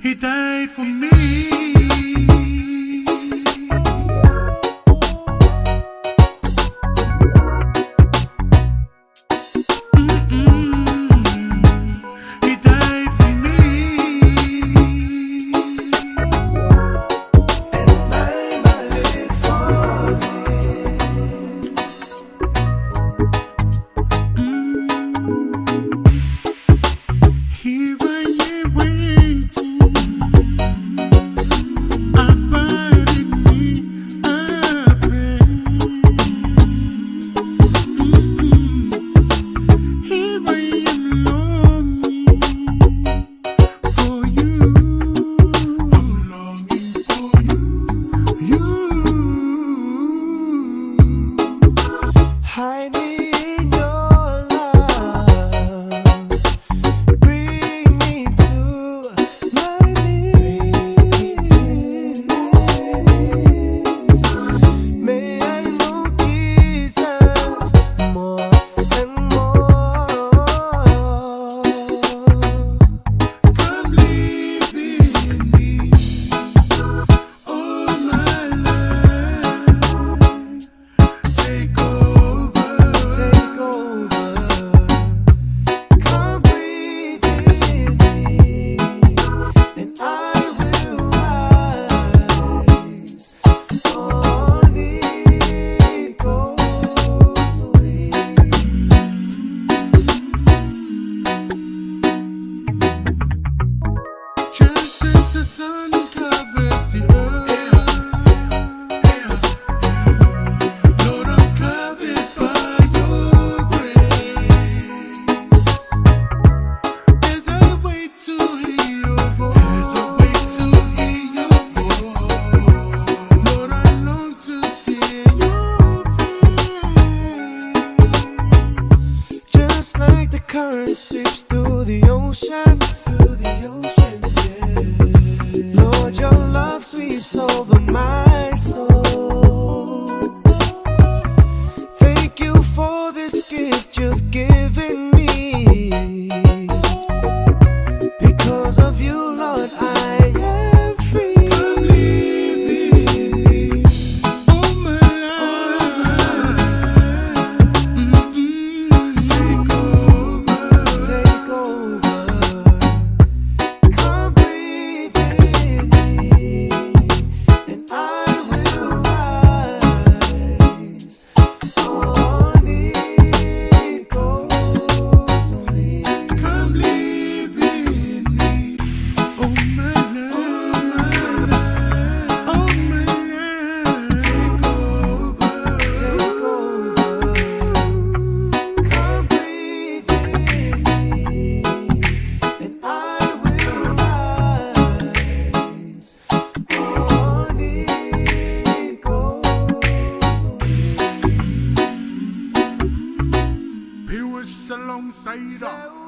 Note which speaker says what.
Speaker 1: He died for me. He died for me.
Speaker 2: And I live for
Speaker 1: Here I am waiting. Abide me, I pray. Here I am longing for you. I'm longing for you.
Speaker 2: hide me in your love. Bring me to my knees. May I know Jesus more and more.
Speaker 1: Come live in me, all my life. Take over.
Speaker 2: Take over. Come breathe in me, and I will rise on eagle's wings.
Speaker 1: Just as the sun covers the earth, Lord, I'm covered by your grace. There's a way to hear your voice. There's a way to hear your voice. Lord, I long to see your face.
Speaker 2: Just like the current sweeps through the ocean, yeah. Lord, your love sweeps over my soul. Thank you for this gift you've given me. Because of you, Lord, I am free.
Speaker 1: Come live in me, all my life. Take over.
Speaker 2: Take over. Come breathe in me, and I will rise on eagle's wings.
Speaker 1: Come live in me, all my life. All my life. Take over.
Speaker 2: Take over. Come breathe in me, and I will rise on eagle's wings.
Speaker 1: Pure alongside.